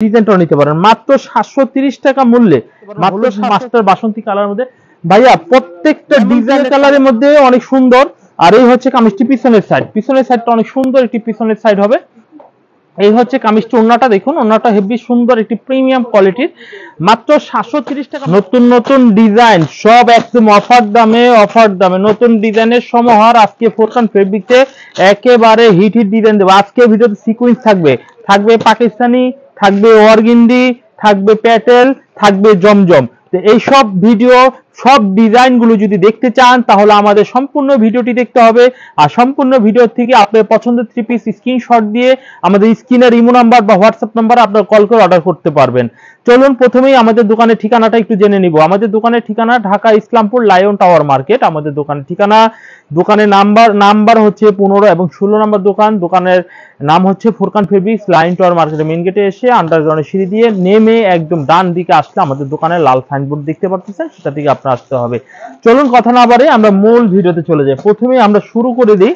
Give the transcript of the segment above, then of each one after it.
ডিজাইনটা নিতে পারেন মাত্র 730 টাকা মূল্যে, মাত্র মাস্টার বাসন্তী কালার মধ্যে। ভাইয়া প্রত্যেকটা ডিজাইন কালারের মধ্যে অনেক সুন্দর। আর এই হচ্ছে কামিজটি পিছনের সাইড, পিছনের সাইডটা অনেক সুন্দর একটি পিছনের সাইড হবে। এই হচ্ছে কামিজটি ওন্নাটা দেখুন, ওন্নাটা হেভি সুন্দর একটি প্রিমিয়াম কোয়ালিটির, মাত্র 730 টাকা। নতুন নতুন ডিজাইন সব একদম অফার দামে, অফার দামে নতুন ডিজাইনের সমাহার আজকে ফোরকান ফেব্রিক্সে একেবারে হিট হিট ডিজাইন দেবো। আজকে ভিডিওতে সিকোয়েন্স থাকবে, থাকবে পাকিস্তানি, থাকবে অর্গিন্ডি, থাকবে প্যাটেল, থাকবে জমজম। এই সব ভিডিও সব ডিজাইনগুলো যদি দেখতে চান তাহলে আমাদের সম্পূর্ণ ভিডিওটি দেখতে হবে। আর সম্পূর্ণ ভিডিও থেকে আপনার পছন্দের 3 পিস স্ক্রিনশট দিয়ে আমাদের স্ক্রিনের ইমো নাম্বার বা হোয়াটসঅ্যাপ নাম্বার আপনার কল করে অর্ডার করতে পারবেন। চলুন প্রথমেই আমাদের দোকানের ঠিকানাটা একটু জেনে নিব। আমাদের দোকানের ঠিকানা Dhaka Islampur lion tower market আমাদের দোকানের ঠিকানা। দোকানের নাম্বার হচ্ছে 15 এবং 16 নম্বর দোকান। দোকানের নাম হচ্ছে ফোরকান ফেব্রিক্স, লায়ন টাওয়ার মার্কেটের মেইন গেটে এসে আন্ডারগ্রাউন্ডের সিঁড়ি দিয়ে নেমে একদম ডান দিকে আসলে আমাদের দোকানের লাল সাইনবোর্ড দেখতে পাচ্ছেন, সেটা থেকে আপনার আসতে হবে। চলুন কথা না বাড়িয়ে আমরা মূল ভিডিওতে চলে যাই। প্রথমে আমরা শুরু করে দিই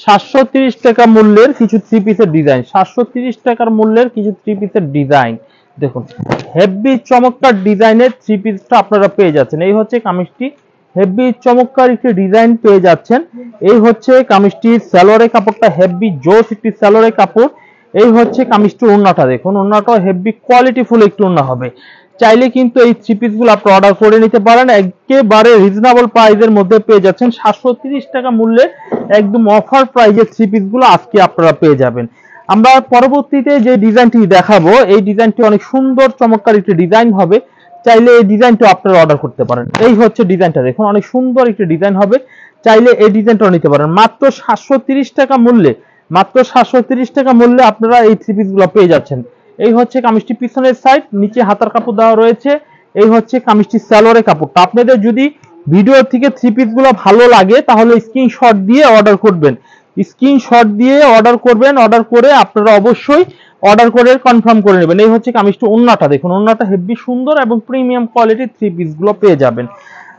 730 টাকা মূল্যের কিছু 3 পিসের ডিজাইন। 730 টাকার মূল্যের কিছু 3 পিসের ডিজাইন দেখুন, হেভি চমৎকার ডিজাইনের 3 পিসটা আপনারা পেয়ে যাচ্ছেন। এই হচ্ছে কামিজটি, হেভি চমৎকার একটি ডিজাইন পেয়ে যাচ্ছেন। এই হচ্ছে কামিজটি সালোয়ারের কাপড়টা হেভি জোস একটি সালোয়ারের কাপড়। এই হচ্ছে কামিজটি ওন্নাটা দেখুন, ওন্নাটা হেভি কোয়ালিটিফুল একটি ওন্না হবে। চাইলে কিন্তু এই 3 পিসগুলো আপনি অর্ডার করে নিতে পারেন, একেবারে রিজনেবল প্রাইসের মধ্যে পেয়ে যাচ্ছেন। 730 টাকা মূল্যে একদম অফার প্রাইসে 3 পিসগুলো আজকে আপনারা পেয়ে যাবেন। আমরা পরবর্তীতে যে ডিজাইনটি দেখাবো এই ডিজাইনটি অনেক সুন্দর চমৎকার একটি ডিজাইন হবে, চাইলে এই ডিজাইনটা আপনারা অর্ডার করতে পারেন। এই হচ্ছে ডিজাইনটা দেখুন, অনেক সুন্দর একটি ডিজাইন হবে, চাইলে এই ডিজাইনটা নিতে পারেন মাত্র 730 টাকা মূল্যে। মাত্র 730 টাকা মূল্যে আপনারা এই 3 পিসগুলো পেয়ে যাচ্ছেন। এই হচ্ছে কামিজটি পিছনের সাইড, নিচে হাতার কাপড় দেওয়া রয়েছে। এই হচ্ছে কামিজটি সালোয়ারের কাপড়টা। আপনাদের যদি ভিডিও থেকে 3 পিসগুলো ভালো লাগে তাহলে স্ক্রিনশট দিয়ে অর্ডার করবেন, স্ক্রিনশট দিয়ে অর্ডার করবেন। অর্ডার করে আপনারা অবশ্যই অর্ডার করে কনফার্ম করে নেবেন। এই হচ্ছে কামিজটি ওন্নাটা দেখুন, ওন্নাটা হেভি সুন্দর এবং প্রিমিয়াম কোয়ালিটির 3 পিসগুলো পেয়ে যাবেন।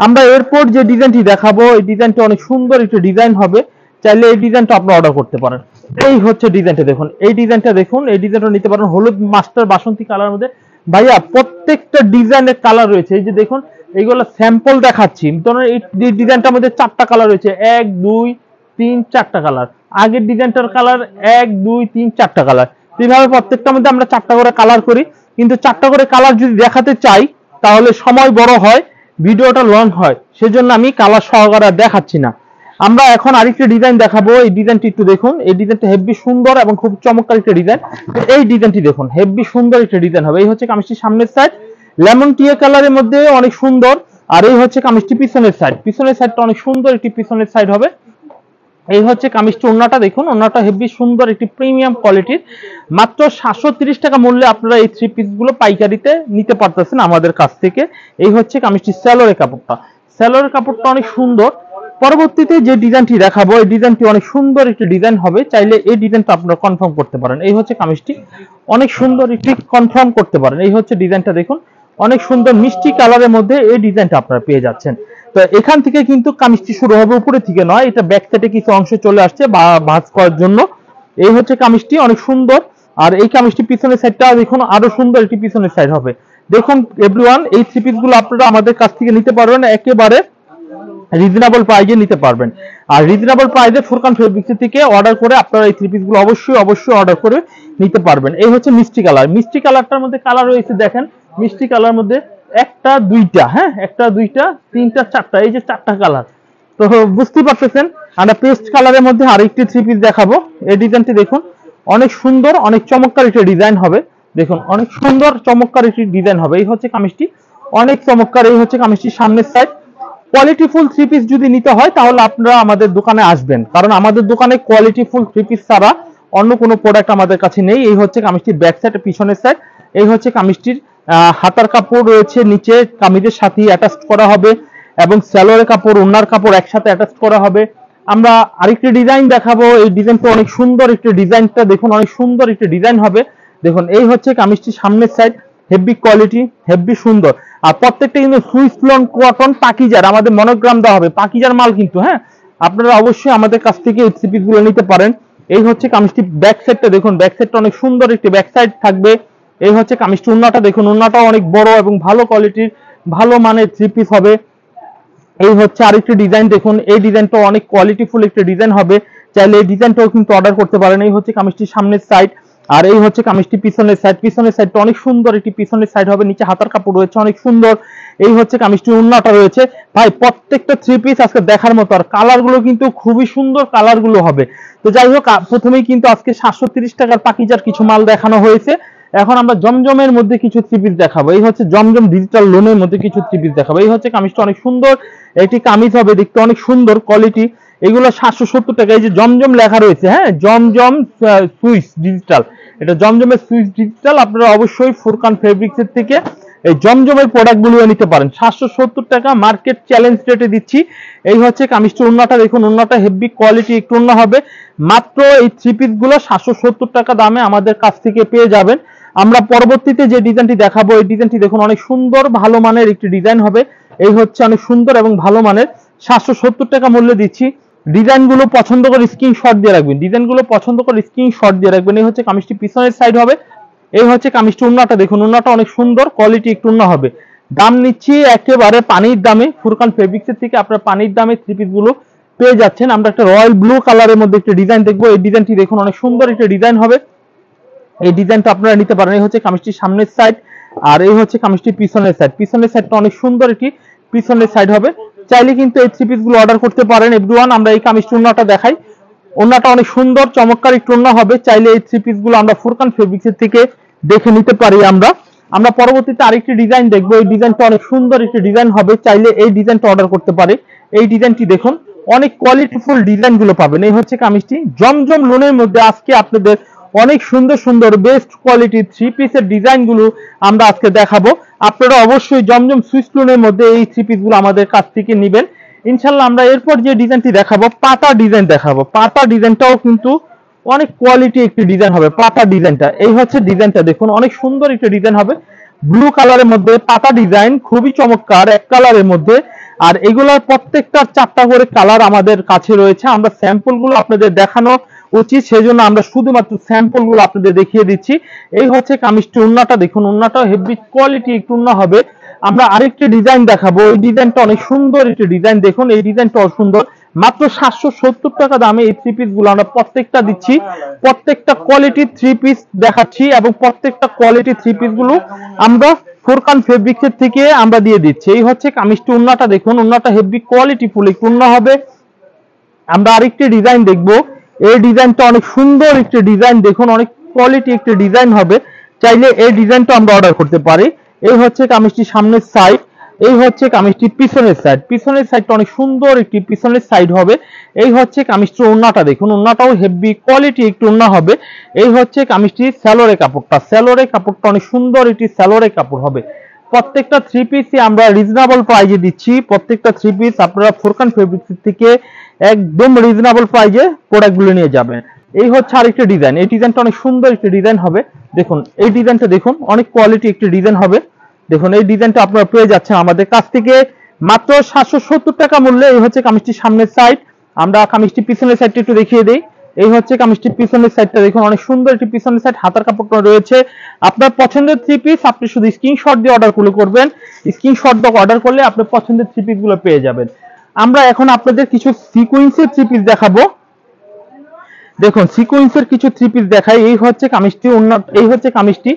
আমরা এরপর যে ডিজাইনটি দেখাবো এই ডিজাইনটি অনেক সুন্দর একটি ডিজাইন হবে, চাইলে এই ডিজাইনটা আপনি অর্ডার করতে পারেন। এই হচ্ছে ডিজাইনটা দেখুন, এই ডিজাইনটা দেখুন, এই ডিজাইনটা নিতে পারেন হলুদ মাস্টার বাসন্তী কালার মধ্যে। ভাইয়া প্রত্যেকটা ডিজাইনের কালার রয়েছে, এই যে দেখুন এইগুলো স্যাম্পল দেখাচ্ছি। ধরুন এই ডিজাইনটার মধ্যে 4টা কালার রয়েছে, 1 2 3 4টা কালার। আগের ডিজাইনটার কালার 1 2 3 4টা কালার। এইভাবে প্রত্যেকটার মধ্যে আমরা 4টা করে কালার করি, কিন্তু 4টা করে কালার যদি দেখাতে চাই তাহলে সময় বড় হয়, ভিডিওটা লং হয়, সেজন্য আমি কালার সহকারে দেখাচ্ছি না। আমরা এখন আরেকটা ডিজাইন দেখাবো, এই ডিজাইনটি একটু দেখুন। এই ডিজাইনটা হেভি সুন্দর এবং খুব চমৎকার একটা ডিজাইন। এই ডিজাইনটি দেখুন, হেভি সুন্দর একটা ডিজাইন হবে। এই হচ্ছে কামিজটির সামনের সাইড, লেমন টিয়া কালারের মধ্যে অনেক সুন্দর। আর এই হচ্ছে কামিজটি পিছনের সাইড, পিছনের সাইডটা অনেক সুন্দর একটি পিছনের সাইড হবে। এই হচ্ছে কামিজটি ওন্নাটা দেখুন, ওন্নাটা হেভি সুন্দর একটি প্রিমিয়াম কোয়ালিটির, মাত্র 730 টাকা মূল্যে আপনারা এই 3 পিসগুলো পাইকারিতে নিতে পারতেছেন আমাদের কাছ থেকে। এই হচ্ছে কামিজটি সালোয়ারের কাপড়টা, সালোয়ারের কাপড়টা অনেক সুন্দর। পরবর্তীতে যে ডিজাইনটি দেখাবো এই ডিজাইনটি অনেক সুন্দর একটি ডিজাইন হবে, চাইলে এই ডিজাইনটা আপনারা কনফার্ম করতে পারেন। এই হচ্ছে কামিজটি অনেক সুন্দর একটি কনফার্ম করতে পারেন। এই হচ্ছে ডিজাইনটা দেখুন, অনেক সুন্দর মিষ্টি কালারের মধ্যে এই ডিজাইনটা আপনারা পেয়ে যাচ্ছেন। তো এখান থেকে কিন্তু কামিজটি শুরু হবে, উপরে থেকে নয়, এটা ব্যাক সাইডে কিছু অংশ চলে আসছে বা ভাঁজ করার জন্য। এই হচ্ছে কামিজটি অনেক সুন্দর। আর এই কামিজটি পিছনের সাইডটা দেখুন আরো সুন্দর একটি পিছনের সাইড হবে। দেখুন এভরিওয়ান, এই 3 পিসগুলো আপনারা আমাদের কাছ থেকে নিতে পারবেন, একেবারে রিজনেবল প্রাইসে নিতে পারবেন। আর রিজনেবল প্রাইসে ফোরকান ফেব্রিক্স থেকে অর্ডার করে আপনারা এই 3 পিসগুলো অবশ্যই অর্ডার করে নিতে পারবেন। এই হচ্ছে মিষ্টি কালার, মিষ্টি কালারটার মধ্যে কালার রয়েছে দেখেন, মিষ্টি কালার মধ্যে 1টা 2টা, হ্যাঁ 1টা 2টা 3টা 4টা, এই যে 4টা কালার। তো বুঝতেই পারতেছেন। আমরা পেস্ট কালারের মধ্যে আরেকটি 3 পিস দেখাবো। এই ডিজাইনটি দেখুন, অনেক সুন্দর অনেক চমৎকার একটা ডিজাইন হবে। দেখুন অনেক সুন্দর চমৎকার একটি ডিজাইন হবে। এই হচ্ছে কামিজটি অনেক চমৎকার। এই হচ্ছে কামিজটির সামনের সাইড। কোয়ালিটিফুল 3 পিস যদি নিতে হয় তাহলে আপনারা আমাদের দোকানে আসবেন, কারণ আমাদের দোকানে কোয়ালিটিফুল 3 পিস ছাড়া অন্য কোনো প্রোডাক্ট আমাদের কাছে নেই। এই হচ্ছে কামিজটির ব্যাক সাইড, পিছনের সাইড। এই হচ্ছে কামিজটির হাতার কাপড় রয়েছে নিচে, কামিজের সাথে অ্যাটাচ করা হবে এবং সালোয়ারের কাপড় ওন্নার কাপড় একসাথে অ্যাটাচ করা হবে। আমরা আরেকটি ডিজাইন দেখাবো, এই ডিজাইনটা অনেক সুন্দর একটি ডিজাইনটা দেখুন, অনেক সুন্দর একটি ডিজাইন হবে। দেখুন এই হচ্ছে কামিজটির সামনের সাইড, হেভি কোয়ালিটি হেভি সুন্দর। আর প্রত্যেকটা কিন্তু সুইস লন কটন পাকিজার, আমাদের মনোগ্রাম দেওয়া হবে, পাকিজার মাল কিন্তু। হ্যাঁ আপনারা অবশ্যই আমাদের কাছ থেকে এই 3 পিসগুলো নিতে পারেন। এই হচ্ছে কামিজটি ব্যাক সাইডটা দেখুন, ব্যাক সাইডটা অনেক সুন্দর একটি ব্যাক সাইড থাকবে। এই হচ্ছে কামিজটি ওন্নাটা দেখুন, ওন্নাটাও অনেক বড় এবং ভালো কোয়ালিটির ভালো মানের থ্রি পিস হবে। এই হচ্ছে আরেকটি ডিজাইন দেখুন, এই ডিজাইনটা অনেক কোয়ালিটিফুল একটি ডিজাইন হবে, চাইলে এই ডিজাইনটাও কিন্তু অর্ডার করতে পারেন। এই হচ্ছে কামিজটির সামনের সাইড, আর এই হচ্ছে কামিজটি পিছনের সাইড। পিছনের সাইডটা অনেক সুন্দর একটি পিছনের সাইড হবে, নিচে হাতার কাপড় রয়েছে অনেক সুন্দর। এই হচ্ছে কামিজটির ওন্নাটা রয়েছে। ভাই প্রত্যেকটা থ্রি পিস আজকে দেখার মতো, আর কালার গুলো কিন্তু খুবই সুন্দর কালার গুলো হবে। তো যাই হোক, প্রথমেই কিন্তু আজকে 730 টাকার পাকিজার কিছু মাল দেখানো হয়েছে। এখন আমরা জমজমের মধ্যে কিছু থ্রি পিস দেখাবো। এই হচ্ছে জমজম ডিজিটাল লোনের মধ্যে কিছু থ্রি পিস দেখাবো। এই হচ্ছে কামিজটা অনেক সুন্দর এটি কামিজ হবে, দেখতে অনেক সুন্দর কোয়ালিটি। এগুলো 770 টাকা। এই যে জমজম লেখা রয়েছে, হ্যাঁ জমজম সুইস ডিজিটাল, এটা জমজমের সুইস ডিজিটাল। আপনারা অবশ্যই ফুরকান ফেব্রিক্স এর থেকে এই জমজমের প্রোডাক্ট গুলো নিতে পারেন। 770 টাকা মার্কেট চ্যালেঞ্জ রেটে দিচ্ছি। এই হচ্ছে কামিজটা, ওন্নাটা দেখুন, ওন্নাটা হেভি কোয়ালিটি একটু ওন্না হবে। মাত্র এই থ্রি পিস গুলো 770 টাকা দামে আমাদের কাছ থেকে পেয়ে যাবেন। আমরা পরবর্তীতে যে ডিজাইনটি দেখাবো, এই ডিজাইনটি দেখুন অনেক সুন্দর ভালো মানের একটি ডিজাইন হবে। এই হচ্ছে অনেক সুন্দর এবং ভালো মানের, 770 টাকা মূল্যে দিচ্ছি। ডিজাইনগুলো পছন্দ করে স্ক্রিনশট দিয়ে রাখবেন, ডিজাইনগুলো পছন্দ করে স্ক্রিনশট দিয়ে রাখবেন। এই হচ্ছে কামিজটি পিছনের সাইড হবে। এই হচ্ছে কামিজটি, ওন্নাটা দেখুন, ওন্নাটা অনেক সুন্দর কোয়ালিটি একটু ওন্না হবে। দাম নিচ্ছি একেবারে পানির দামে, ফুরকান ফেব্রিক্স এর থেকে আপনারা পানির দামে থ্রি পিস গুলো পেয়ে যাচ্ছেন। আমরা একটা রয়্যাল ব্লু কালারের মধ্যে একটা ডিজাইন দেখবো। এই ডিজাইনটি দেখুন অনেক সুন্দর একটা ডিজাইন হবে, এই ডিজাইনটা আপনারা নিতে পারেন। এই হচ্ছে কামিজটির সামনের সাইড, আর এই হচ্ছে কামিজটির পিছনের সাইড। পিছনের সাইডটা অনেক সুন্দর একটি পিছনের সাইড হবে। চাইলে কিন্তু এই থ্রি পিস গুলো অর্ডার করতে পারেন এভরিওয়ান। আমরা এই কামিজটি ওন্নাটা দেখাই, ওন্নাটা অনেক সুন্দর চমৎকার একটু ওন্না হবে। চাইলে এই থ্রি পিস গুলো আমরা ফুরকান ফেব্রিক্স এর থেকে দেখে নিতে পারি। আমরা পরবর্তীতে আরেকটি ডিজাইন দেখবো। এই ডিজাইনটা অনেক সুন্দর একটি ডিজাইন হবে, চাইলে এই ডিজাইনটা অর্ডার করতে পারে। এই ডিজাইনটি দেখুন, অনেক কোয়ালিটিফুল ডিজাইন গুলো পাবেন। এই হচ্ছে কামিজটি জমজম লোনের মধ্যে আজকে আপনাদের অনেক সুন্দর সুন্দর বেস্ট কোয়ালিটির থ্রি পিসের ডিজাইন গুলো আমরা আজকে দেখাবো। আপনারা অবশ্যই জমজম সুইস লোনের মধ্যে এই থ্রি পিস গুলো আমাদের কাছ থেকে নেবেন ইনশাল্লাহ। আমরা এরপর যে ডিজাইনটি দেখাবো, পাতা ডিজাইন দেখাবো। পাতা ডিজাইনটাও কিন্তু অনেক কোয়ালিটি একটি ডিজাইন হবে। পাতা ডিজাইনটা, এই হচ্ছে ডিজাইনটা দেখুন, অনেক সুন্দর একটি ডিজাইন হবে। ব্লু কালারের মধ্যে পাতা ডিজাইন, খুবই চমৎকার এক কালারের মধ্যে। আর এগুলোর প্রত্যেকটার 4টা করে কালার আমাদের কাছে রয়েছে। আমরা স্যাম্পল গুলো আপনাদের দেখানো উচিত, সেজন্য আমরা শুধুমাত্র স্যাম্পল গুলো আপনাদের দেখিয়ে দিচ্ছি। এই হচ্ছে কামিজটি, ওন্নাটা দেখুন, ওন্নাটাও হেভি কোয়ালিটি একটু ওন্না হবে। আমরা আরেকটি ডিজাইন দেখাবো। এই ডিজাইনটা অনেক সুন্দর একটি ডিজাইন দেখুন, এই ডিজাইনটাও সুন্দর। মাত্র 770 টাকা দামে এই থ্রি পিস গুলো আমরা প্রত্যেকটা দিচ্ছি। প্রত্যেকটা কোয়ালিটি থ্রি পিস দেখাচ্ছি এবং প্রত্যেকটা কোয়ালিটি থ্রি পিস গুলো আমরা ফুরকান ফেব্রিক্স এর থেকে আমরা দিয়ে দিচ্ছি। এই হচ্ছে কামিজটি, ওন্নাটা দেখুন, ওন্নাটা হেভি কোয়ালিটি ফুল একটু ওন্না হবে। আমরা আরেকটি ডিজাইন দেখবো। এই ডিজাইনটা অনেক সুন্দর একটি ডিজাইন দেখুন, অনেক কোয়ালিটি একটি ডিজাইন হবে। চাইলে এই ডিজাইনটা আমরা অর্ডার করতে পারি। এই হচ্ছে কামিজটি সামনের সাইড, এই হচ্ছে কামিজটি পিছনের সাইড। পিছনের সাইডটা অনেক সুন্দর একটি পিছনের সাইড হবে। এই হচ্ছে কামিজটির ওন্নাটা দেখুন, ওন্নাটাও হেভি কোয়ালিটি একটু ওন্না হবে। এই হচ্ছে কামিজটির স্যালোরে কাপড়টা, স্যালোরে কাপড়টা অনেক সুন্দর একটি স্যালোরে কাপড় হবে। প্রত্যেকটা থ্রি পিসই আমরা রিজনেবল প্রাইজে দিচ্ছি। প্রত্যেকটা থ্রি পিস আপনারা ফুরকান ফেব্রিক্স থেকে একদম রিজনেবল প্রাইজে প্রোডাক্টগুলো নিয়ে যাবেন। এই হচ্ছে আরেকটা ডিজাইন, এই ডিজাইনটা অনেক সুন্দর একটি ডিজাইন হবে। দেখুন এই ডিজাইনটা দেখুন, অনেক কোয়ালিটি একটি ডিজাইন হবে। দেখুন এই ডিজাইনটা আপনারা পেয়ে যাচ্ছেন আমাদের কাছ থেকে মাত্র 770 টাকা মূল্যে। এই হচ্ছে কামিজটির সামনের সাইড। আমরা কামিজটি পিছনের সাইডটা একটু দেখিয়ে দেই। এই হচ্ছে কামিজটির পিছনের সাইডটা দেখুন, অনেক সুন্দর একটি পিছনের সাইড, হাতার কাপড়টা রয়েছে। আপনার পছন্দের থ্রি পিস আপনি শুধু স্ক্রিনশট দিয়ে অর্ডার করবেন। স্ক্রিনশট দিয়ে অর্ডার করলে আপনি পছন্দের থ্রি পিস গুলো পেয়ে যাবেন। আমরা এখন আপনাদের কিছু সিকোয়েন্সের থ্রি পিস দেখাবো। দেখুন সিকোয়েন্সের কিছু থ্রি পিস দেখাই। এই হচ্ছে কামিজটি, এই হচ্ছে কামিজটি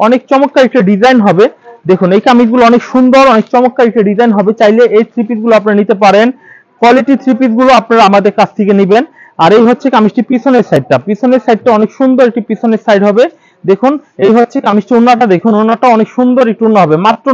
অনেক চমৎকার একটা ডিজাইন হবে। দেখুন এই কামিজগুলো অনেক সুন্দর, অনেক চমৎকার একটা ডিজাইন হবে। চাইলে এই থ্রি পিস গুলো আপনারা নিতে পারেন। কোয়ালিটি থ্রি পিস গুলো আপনারা আমাদের কাছ থেকে নেবেন। আর এই হচ্ছে কামিজটি পিছনের সাইডটা, পিছনের সাইডটা অনেক সুন্দর একটি পিছনের সাইড হবে। দেখুন এই হচ্ছে কামিজটি, ওন্নাটা দেখুন, ওন্নাটা অনেক সুন্দর একটু ওন্না হবে। মাত্র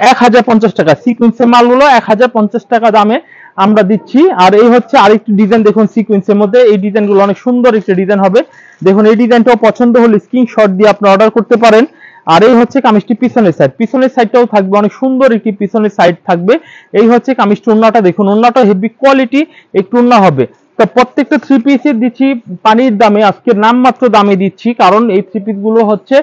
1050 টাকা। সিকোয়েন্সের মালগুলো 1050 টাকা দামে আমরা দিচ্ছি। আর এই হচ্ছে আরেকটি ডিজাইন দেখুন সিকোয়েন্সের মধ্যে, এই ডিজাইনগুলো অনেক সুন্দর একটি ডিজাইন হবে। দেখুন এই ডিজাইনটাও পছন্দ হলে স্ক্রিনশট দিয়ে আপনি অর্ডার করতে পারেন। আর এই হচ্ছে কামিজটি পিছনের সাইড, পিছনের সাইডটাও থাকবে অনেক সুন্দর একটি পিছনের সাইড থাকবে। এই হচ্ছে কামিজটি, ওন্নাটা দেখুন, ওন্নাটা হেভি কোয়ালিটি একটু ওন্না হবে। তো প্রত্যেকটা থ্রি পিসের দিচ্ছি পানির দামে, আজকে নামমাত্র দামে দিচ্ছি, কারণ এই থ্রি পিস গুলো হচ্ছে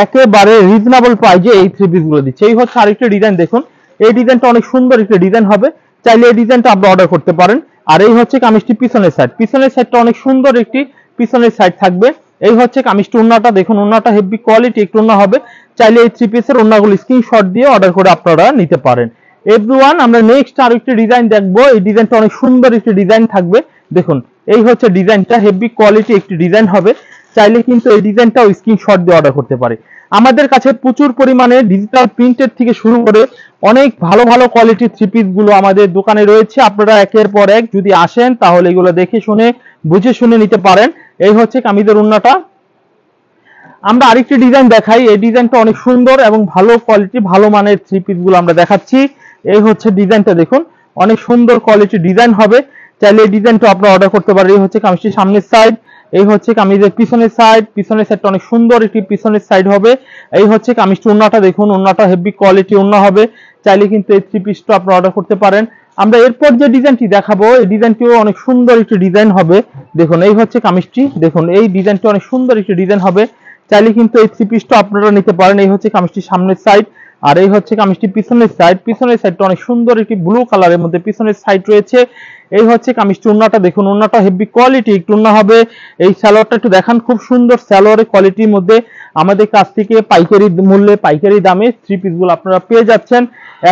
একেবারে রিজনেবল প্রাইজে এই থ্রি পিস গুলো দিচ্ছি। এই হচ্ছে আরেকটা ডিজাইন দেখুন, এই ডিজাইনটা অনেক সুন্দর একটা ডিজাইন হবে। চাইলে এই ডিজাইনটা আপনি অর্ডার করতে পারেন। আর এই হচ্ছে কামিজটি পিছনের সাইড, পিছনের সাইডটা অনেক সুন্দর একটি পিছনের সাইড থাকবে। এই হচ্ছে কামিজটি ওন্নাটা, দেখুন ওন্নাটা হেভি কোয়ালিটি একটু ওন্না হবে। চাইলে এই থ্রি পিসের ওন্নাগুলো স্ক্রিনশট দিয়ে অর্ডার করে আপনারা নিতে পারেন। এভরিওয়ান, আমরা নেক্সট আরেকটি ডিজাইন দেখবো। এই ডিজাইনটা অনেক সুন্দর একটি ডিজাইন থাকবে। দেখুন এই হচ্ছে ডিজাইনটা, হেভি কোয়ালিটি একটি ডিজাইন হবে। চাইলে কিন্তু এই ডিজাইনটাও স্ক্রিনশট দিয়ে অর্ডার করতে পারে। আমাদের কাছে প্রচুর পরিমাণে ডিজিটাল প্রিন্টের থেকে শুরু করে অনেক ভালো ভালো কোয়ালিটির থ্রি পিস গুলো আমাদের দোকানে রয়েছে। আপনারা একের পর এক যদি আসেন তাহলে এগুলো দেখে শুনে বুঝে শুনে নিতে পারেন। এই হচ্ছে কামিজের ওন্নাটা। আমরা আরেকটি ডিজাইন দেখাই। এই ডিজাইনটা অনেক সুন্দর এবং ভালো কোয়ালিটি ভালো মানের থ্রি পিস গুলো আমরা দেখাচ্ছি। এই হচ্ছে ডিজাইনটা, দেখুন অনেক সুন্দর কোয়ালিটির ডিজাইন হবে। চাইলে এই ডিজাইনটা আপনারা অর্ডার করতে পারেন। এই হচ্ছে কামিজটির সামনের সাইড, এই হচ্ছে কামিজের পিছনের সাইড। পিছনের সাইডটা অনেক সুন্দর একটি পিছনের সাইড হবে। এই হচ্ছে কামিজটি ওন্নাটা, দেখুন ওন্নাটা হেভি কোয়ালিটি ওন্না হবে। চাইলে কিন্তু এই থ্রি পিসটা আপনারা অর্ডার করতে পারেন। আমরা এরপর যে ডিজাইনটি দেখাবো এই ডিজাইনটিও অনেক সুন্দর একটি ডিজাইন হবে। দেখুন এই হচ্ছে কামিজটি, দেখুন এই ডিজাইনটি অনেক সুন্দর একটি ডিজাইন হবে। চাইলে কিন্তু এই থ্রি পিসটা আপনারা নিতে পারেন। এই হচ্ছে কামিজটির সামনের সাইড, আর এই হচ্ছে কামিজটি পিছনের সাইড। পিছনের সাইডটা অনেক সুন্দর একটি ব্লু কালারের মধ্যে পিছনের সাইড রয়েছে। এই হচ্ছে কামিজটি ওন্নাটা, দেখুন ওন্নাটা হেভি কোয়ালিটি একটু ওন্না হবে। এই সালোয়ারটা একটু দেখান, খুব সুন্দর সালোয়ারের কোয়ালিটির মধ্যে আমাদের কাছ থেকে পাইকারি মূল্যে পাইকারি দামে থ্রি পিস গুলো আপনারা পেয়ে যাচ্ছেন।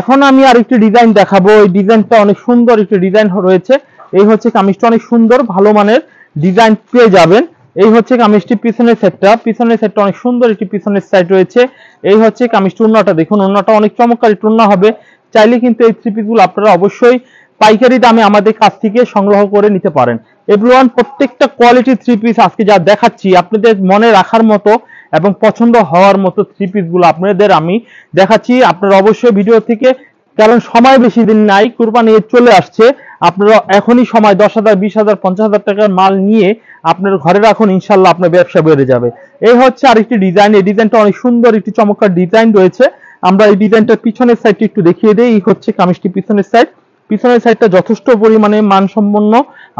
এখন আমি আরেকটি ডিজাইন দেখাবো। এই ডিজাইনটা অনেক সুন্দর একটি ডিজাইন রয়েছে। এই হচ্ছে কামিজটা অনেক সুন্দর ভালো মানের ডিজাইন পেয়ে যাবেন। এই হচ্ছে কামিজটি পিছনের সাইডটা, পিছনের সাইডটা অনেক সুন্দর একটি পিছনের সাইড রয়েছে। এই হচ্ছে কামিজটি ওন্নাটা, দেখুন ওন্নাটা অনেক চমৎকার একটু ওন্না হবে। চাইলে কিন্তু এই থ্রি পিস গুলো আপনারা অবশ্যই পাইকারি দামে আমাদের কাছ থেকে সংগ্রহ করে নিতে পারেন। এভরিওয়ান, প্রত্যেকটা কোয়ালিটি থ্রি পিস আজকে যা দেখাচ্ছি আপনাদের মনে রাখার মতো এবং পছন্দ হওয়ার মতো থ্রি পিস গুলো আপনাদের আমি দেখাচ্ছি। আপনারা অবশ্যই ভিডিও থেকে, কারণ সময় বেশি দিন নাই, কুরবানি ঈদ চলে আসছে, আপনারা এখনই সময় 10,000, 20,000, 50,000 টাকার মাল নিয়ে আপনার ঘরে রাখুন, ইনশাল্লাহ আপনার ব্যবসা বেড়ে যাবে। এই হচ্ছে আরেকটি ডিজাইন। এই ডিজাইনটা অনেক সুন্দর একটি চমৎকার ডিজাইন রয়েছে। আমরা এই ডিজাইনটার পিছনের সাইডটি একটু দেখিয়ে দিই। এই হচ্ছে কামিজটি পিছনের সাইড, পিছনের সাইডটা যথেষ্ট পরিমাণে মানসম্পন্ন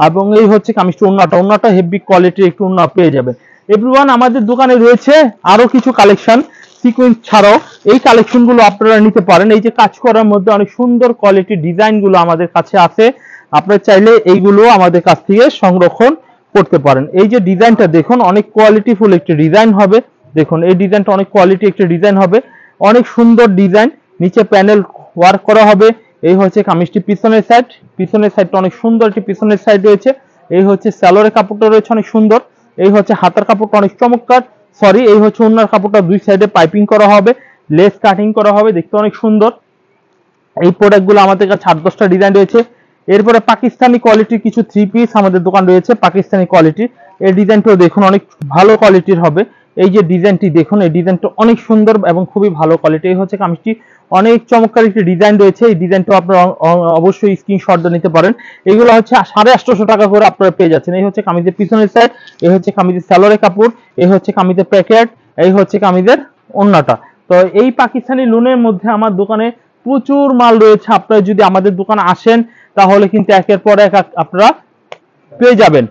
এবং এই হচ্ছে কামিজটি ওন্নাটা, ওন্নাটা হেভি কোয়ালিটির একটু ওন্না পেয়ে যাবে। এভরিওয়ান, আমাদের দোকানে রয়েছে আরো কিছু কালেকশন সিকোয়েন্স ছাড়াও। এই কালেকশন গুলো আপনারা নিতে পারেন। এই যে কাজ করার মধ্যে অনেক সুন্দর কোয়ালিটির ডিজাইন গুলো আমাদের কাছে আছে। আপনারা চাইলে এইগুলো আমাদের কাছ থেকে সংরক্ষণ করতে পারেন। এই যে ডিজাইনটা দেখুন অনেক কোয়ালিটিফুল একটি ডিজাইন হবে। দেখুন এই ডিজাইনটা অনেক কোয়ালিটি একটি ডিজাইন হবে, অনেক সুন্দর ডিজাইন। নিচে প্যানেল ওয়ার্ক করা হবে। এই হচ্ছে কামিজটি পিছনের সাইড, পিছনের সাইডটা অনেক সুন্দর একটি পিছনের সাইড রয়েছে। এই হচ্ছে সালোয়ারের কাপড়টা রয়েছে অনেক সুন্দর। এই হচ্ছে হাতার কাপড়টা অনেক চমৎকার, সরি এই হচ্ছে ওন্নার কাপড়টা দুই সাইডে পাইপিং করা হবে, লেস কাটিং করা হবে, দেখতে অনেক সুন্দর। এই প্রোডাক্টগুলো আমাদের কাছে 8-10টা ডিজাইন রয়েছে। এরপরে পাকিস্তানি কোয়ালিটির কিছু থ্রি পিস আমাদের দোকান রয়েছে, পাকিস্তানি কোয়ালিটির। এই ডিজাইনটাও দেখুন অনেক ভালো কোয়ালিটির হবে। এই যে ডিজাইনটি দেখুন, এই ডিজাইনটা অনেক সুন্দর এবং খুবই ভালো কোয়ালিটি। এই হচ্ছে কামিজটি অনেক চমৎকার একটি ডিজাইন রয়েছে। এই ডিজাইনটা আপনারা অবশ্যই স্ক্রিনশট দিয়ে নিতে পারেন। এগুলো হচ্ছে 850 টাকা করে আপনারা পেয়ে যাচ্ছেন। এই হচ্ছে কামিজের পিছনের সাইড, এই হচ্ছে কামিজের সালোয়ারের কাপড়, এই হচ্ছে কামিজের প্যাকেট, এই হচ্ছে কামিজের ওন্নাটা। তো এই পাকিস্তানি লুনের মধ্যে আমার দোকানে প্রচুর মাল রয়েছে। আপনারা যদি আমাদের দোকানে আসেন তাহলে কিন্তু একের পর এক আপনারা পেয়ে যাবেন।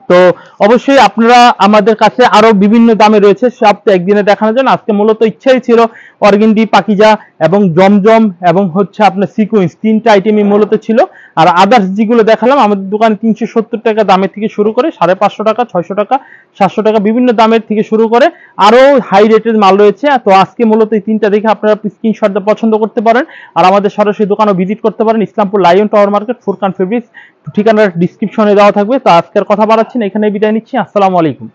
তো অবশ্যই আপনারা আমাদের কাছে আরো বিভিন্ন দামে রয়েছে, সব তো একদিনে দেখানোর জন্য আজকে মূলত ইচ্ছাই ছিল অর্গেন্ডি, পাকিজা এবং জমজম এবং হচ্ছে আপনার সিকোয়েন্স, তিনটা আইটেমই মূলত ছিল। আর আদার্স যেগুলো দেখালাম আমাদের দোকানে 370 টাকা দামের থেকে শুরু করে 550 টাকা, 600 টাকা, 700 টাকা বিভিন্ন দামের থেকে শুরু করে আরো হাই রেটের মাল রয়েছে। তো আজকে মূলত এই তিনটা দেখে আপনারা স্ক্রিনশট দিয়ে পছন্দ করতে পারেন আর আমাদের সরাসরি দোকানও ভিজিট করতে পারেন। Islampur lion tower market, Furqan fabrics, ঠিকানার ডিসক্রিপশনে দেওয়া থাকবে। তো আজকের কথা বাড়াচ্ছি না, এখানে বিদায় নিচ্ছি। আসসালামু আলাইকুম।